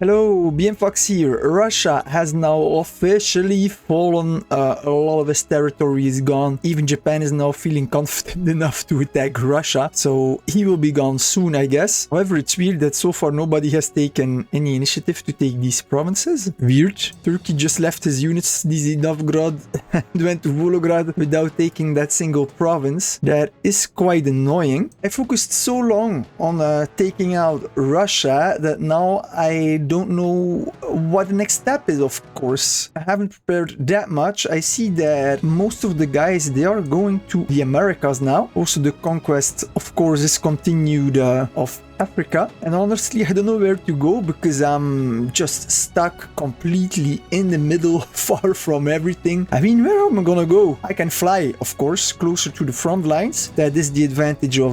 Hello, BMfox here. Russia has now officially fallen. A lot of its territory is gone. Even Japan is now feeling confident enough to attack Russia. So he will be gone soon, I guess. However, it's weird that so far nobody has taken any initiative to take these provinces. Weird. Turkey just left his units, Nizhny Novgorod, and went to Volgograd without taking that single province. That is quite annoying. I focused so long on taking out Russia that now I don't know what the next step is, of course. I haven't prepared that much. I see that most of the guys, they are going to the Americas now. Also, the conquest, of course, is continued of Africa. And honestly, I don't know where to go because I'm just stuck completely in the middle, far from everything. I mean, where am I gonna go? I can fly, of course, closer to the front lines. That is the advantage of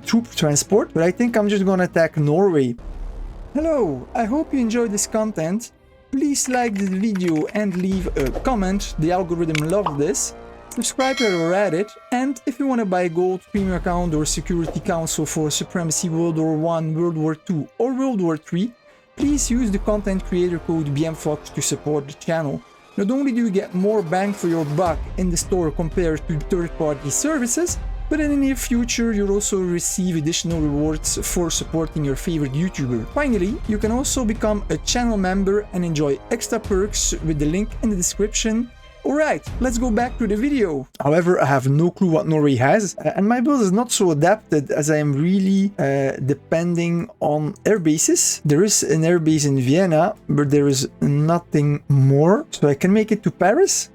troop transport. But I think I'm just gonna attack Norway. Hello, I hope you enjoyed this content. Please like this video and leave a comment. The algorithm loves this. Subscribe if you're at it. And if you want to buy a gold premium account or security council for Supremacy World War I, World War II or World War III, please use the content creator code BMfox to support the channel. Not only do you get more bang for your buck in the store compared to third-party services, but in the near future you'll also receive additional rewards for supporting your favorite YouTuber. Finally, you can also become a channel member and enjoy extra perks with the link in the description. Alright, let's go back to the video. However, I have no clue what Norway has, and my build is not so adapted as I am really depending on air bases. There is an air base in Vienna, but there is nothing more. So I can make it to Paris.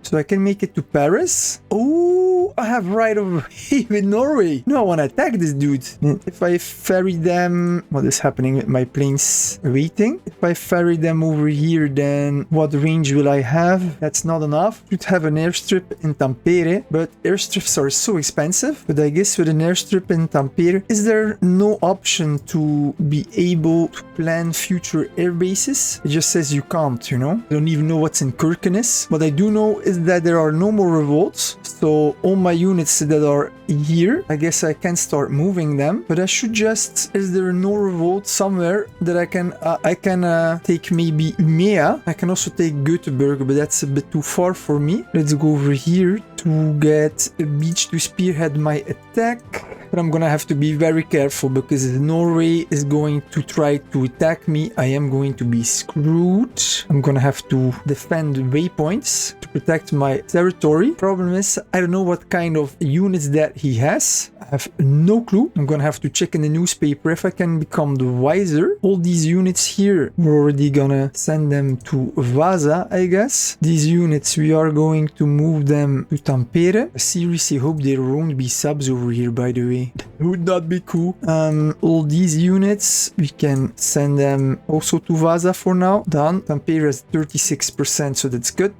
Oh, I have right of way with Norway. No, I want to attack this dude. If I ferry them... What is happening with my planes waiting? If I ferry them over here, then what range will I have? That's not enough. Should have an airstrip in Tampere, but airstrips are so expensive. But I guess with an airstrip in Tampere, is there no option to be able to plan future air bases? It just says you can't, you know? I don't even know what's in Kirkenes. What I do know is that there are no more revolts. So all my units that are here, I guess I can start moving them. But I should just... Is there no revolt somewhere that I can take maybe Umea? I can also take Göteborg, but that's a bit too far for me. Let's go over here to get a beach to spearhead my attack. But I'm gonna have to be very careful because Norway is going to try to attack me. I am going to be screwed. I'm gonna have to defend waypoints to protect my territory. Problem is, I don't know what kind of units that he has. I have no clue. I'm gonna have to check in the newspaper if I can become the wiser. All these units here, we're already gonna send them to Vaasa, I guess. These units, we are going to move them to Tampere. I seriously hope there won't be subs over here, by the way. Would not be cool. All these units, we can send them also to Vaasa for now. Done. Tampere has 36%, so that's good.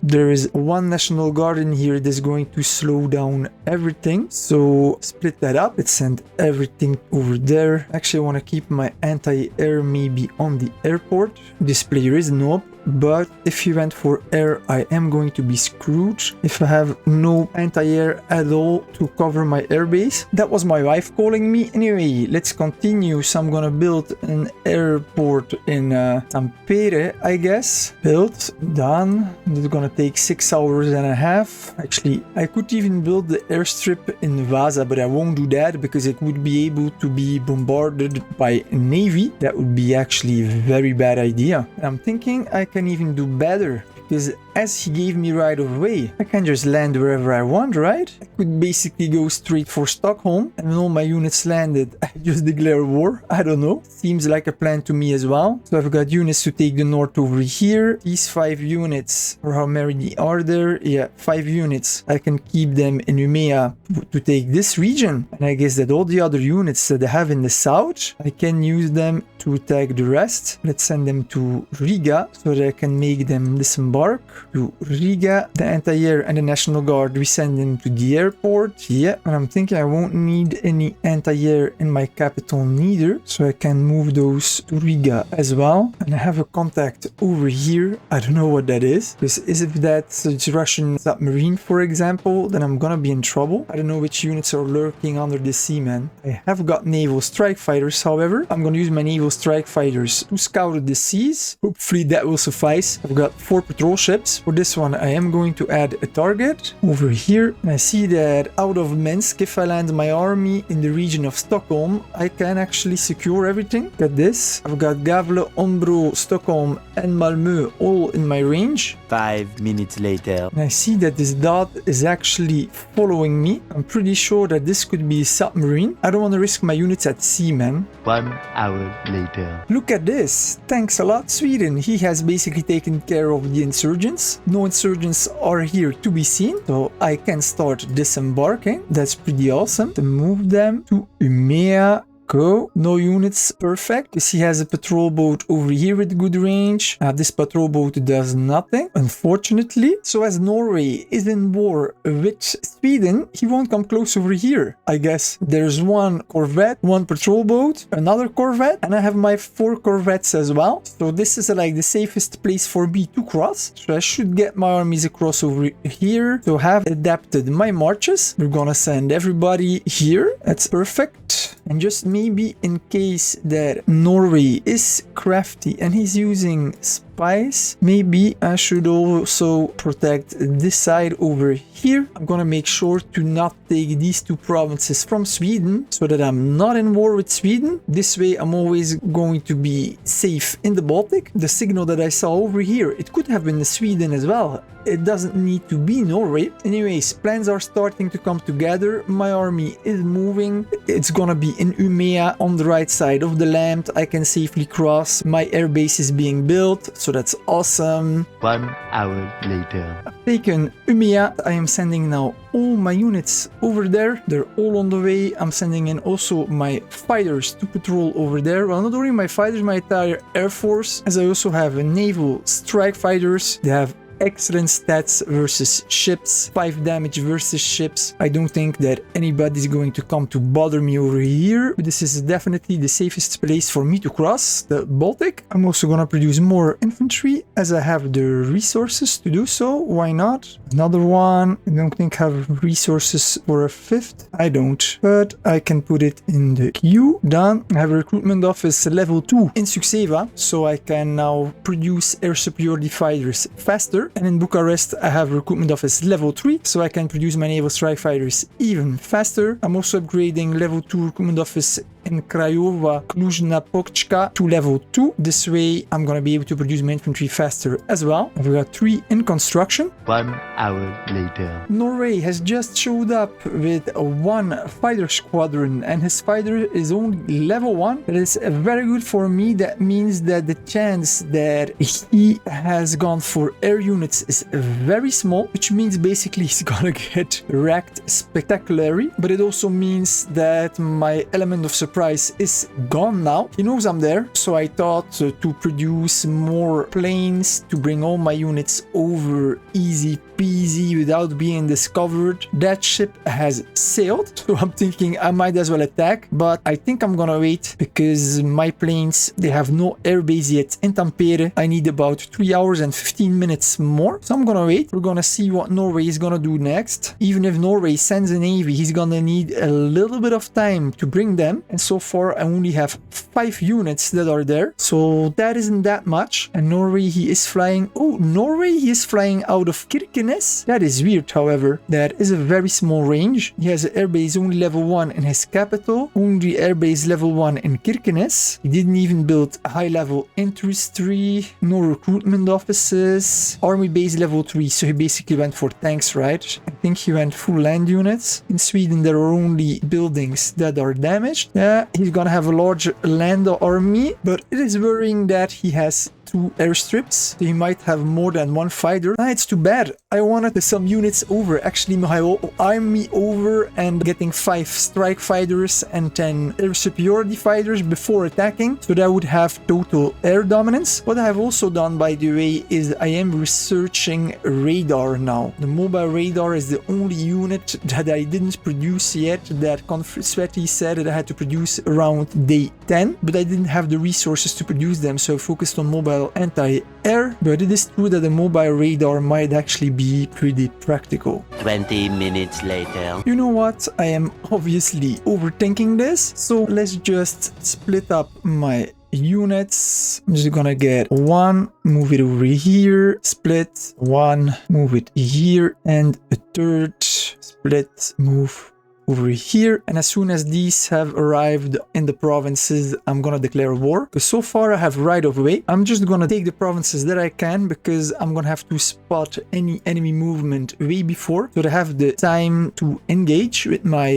There is one National Guard in here that's going to slow down everything. So split that up. Let's send everything over there. Actually, I want to keep my anti-air maybe on the airport. This player is noob. But if he went for air, I am going to be screwed if I have no anti-air at all to cover my airbase. That was my wife calling me. Anyway, let's continue. So I'm gonna build an airport in Tampere, I guess. Built, done. It's gonna take 6 hours and a half. Actually, I could even build the airstrip in Vaasa, but I won't do that because it would be able to be bombarded by Navy. That would be actually a very bad idea. I'm thinking I can even do better because as he gave me right of way, I can just land wherever I want, right? I could basically go straight for Stockholm, and when all my units landed, I just declare war. I don't know. Seems like a plan to me as well. So I've got units to take the north over here. These 5 units, or how many are there? Yeah, 5 units. I can keep them in Umea to take this region. And I guess that all the other units that I have in the south, I can use them to attack the rest. Let's send them to Riga so that I can make them disembark. to Riga. The anti-air and the National Guard we send them to the airport. Yeah, and I'm thinking I won't need any anti-air in my capital neither, so I can move those to Riga as well. And I have a contact over here. I don't know what that is, because if that's a Russian submarine, for example, then I'm gonna be in trouble. I don't know which units are lurking under the sea, man. I have got naval strike fighters, however. I'm gonna use my naval strike fighters to scout the seas. Hopefully that will suffice. I've got 4 patrol ships. For this one, I am going to add a target over here. And I see that out of Minsk, if I land my army in the region of Stockholm, I can actually secure everything. Look at this. I've got Gavle, Ombro, Stockholm, and Malmö all in my range. 5 minutes later. And I see that this dot is actually following me. I'm pretty sure that this could be a submarine. I don't want to risk my units at sea, man. 1 hour later. Look at this. Thanks a lot, Sweden. He has basically taken care of the insurgents. No insurgents are here to be seen, so I can start disembarking. That's pretty awesome. To move them to Umea. Go. No units, perfect, because he has a patrol boat over here with good range. This patrol boat does nothing, unfortunately. So as Norway is in war with Sweden, he won't come close over here. I guess there's 1 corvette, 1 patrol boat, another corvette, and I have my 4 corvettes as well. So this is like the safest place for me to cross. So I should get my armies across over here. So have adapted my marches. We're gonna send everybody here. That's perfect. And just maybe in case that Norway is crafty and he's using spies, maybe I should also protect this side over here. I'm gonna make sure to not take these 2 provinces from Sweden so that I'm not in war with Sweden. This way I'm always going to be safe in the Baltic. The signal that I saw over here, it could have been Sweden as well. It doesn't need to be Norway. Anyways, plans are starting to come together. My army is moving. It's gonna be in Umea on the right side of the land. I can safely cross. My airbase is being built, so that's awesome. 1 hour later. I've taken Umea. I am sending now all my units over there. They're all on the way. I'm sending in also my fighters to patrol over there. Well, not only my fighters, my entire air force, as I also have a naval strike fighters. They have excellent stats versus ships, 5 damage versus ships. I don't think that anybody's going to come to bother me over here. But this is definitely the safest place for me to cross the Baltic. I'm also gonna produce more infantry as I have the resources to do so. Why not? Another one. I don't think I have resources for a 5th. I don't, but I can put it in the queue. Done. I have a recruitment office level 2 in Suceava, so I can now produce air superiority fighters faster. And in Bucharest, I have recruitment office level 3, so I can produce my naval strike fighters even faster. I'm also upgrading level 2 recruitment office in Craiova, Cluj-Napoca to level 2. This way, I'm gonna be able to produce my infantry faster as well. I've got 3 in construction. 1 hour later. Norway has just showed up with 1 fighter squadron, and his fighter is only level 1. That is very good for me. That means that the chance that he has gone for air units is very small, which means basically he's gonna get wrecked spectacularly. But it also means that my element of surprise is gone now. He knows I'm there, so I thought to produce more planes to bring all my units over easy peasy without being discovered. That ship has sailed, so I'm thinking I might as well attack, but I think I'm gonna wait because my planes, they have no airbase yet in Tampere. I need about 3 hours and 15 minutes more, so I'm gonna wait. We're gonna see what Norway is gonna do next. Even if Norway sends a navy, he's gonna need a little bit of time to bring them, and so far I only have 5 units that are there, so that isn't that much. And Norway, he is flying, Norway, he is flying out of Kirkenes. That is weird, however. That is a very small range. He has an airbase only level 1 in his capital, only airbase level 1 in Kirkenes. He didn't even build a high level industry, no recruitment offices, army base level 3, so he basically went for tanks, right? I think he went full land units. In Sweden there are only buildings that are damaged. Yeah, he's gonna have a large land army, but it is worrying that he has 2 airstrips. So he might have more than 1 fighter. Ah, it's too bad. I wanted some units over. Actually, my whole army over and getting 5 strike fighters and 10 air superiority fighters before attacking. So that would have total air dominance. What I have also done, by the way, is I am researching radar now. The mobile radar is the only unit that I didn't produce yet, that Sweaty said that I had to produce around day 10, but I didn't have the resources to produce them, so I focused on mobile anti-air. But it is true that the mobile radar might actually be pretty practical. 20 minutes later. You know what? I am obviously overthinking this, so let's just split up my units. I'm just gonna get 1, move it over here, split 1, move it here, and a third split, move over here. And as soon as these have arrived in the provinces, I'm gonna declare war, because so far I have right of way. I'm just gonna take the provinces that I can, because I'm gonna have to spot any enemy movement way before, so that I have the time to engage with my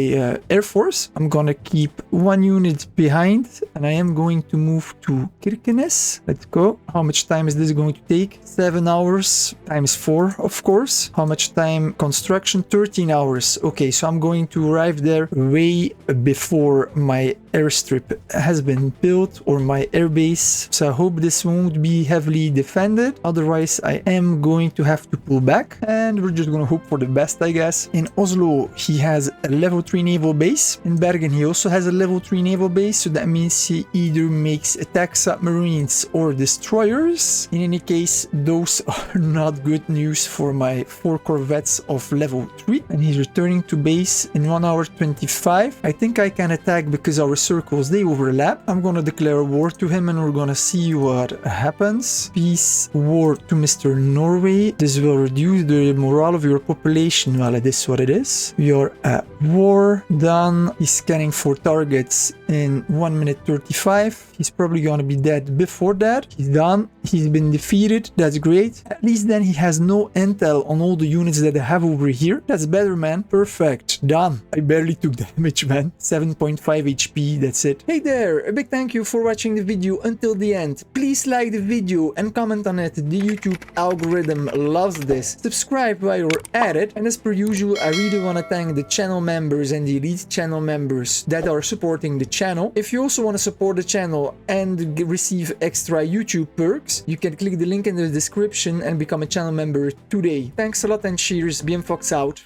air force. I'm gonna keep 1 unit behind, and I am going to move to Kirkenes. Let's go. How much time is this going to take? 7 hours times 4, of course. How much time construction? 13 hours. Okay, so I'm going to arrive there way before my airstrip has been built, or my airbase. So I hope this won't be heavily defended. Otherwise, I am going to have to pull back, and we're just gonna hope for the best, I guess. In Oslo, he has a level 3 naval base. In Bergen, he also has a level 3 naval base, so that means he either makes attack submarines or destroyers. In any case, those are not good news for my 4 corvettes of level 3. And he's returning to base in 1 hour 25. I think I can attack because our circles, they overlap. I'm gonna declare war to him, and we're gonna see what happens. Peace war to Mr. Norway. This will reduce the morale of your population. Well, it is what it is. We are at war. Done. He's scanning for targets in 1 minute 35. He's probably gonna be dead before that. He's done. He's been defeated. That's great. At least then he has no intel on all the units that I have over here. That's better, man. Perfect. Done. I barely took damage, man. 7.5 HP. That's it. Hey there. A big thank you for watching the video until the end. Please like the video and comment on it. The YouTube algorithm loves this. Subscribe while you're at it. And as per usual, I really want to thank the channel members and the elite channel members that are supporting the channel. If you also want to support the channel and receive extra YouTube perks, you can click the link in the description and become a channel member today. Thanks a lot and cheers. BMfox out.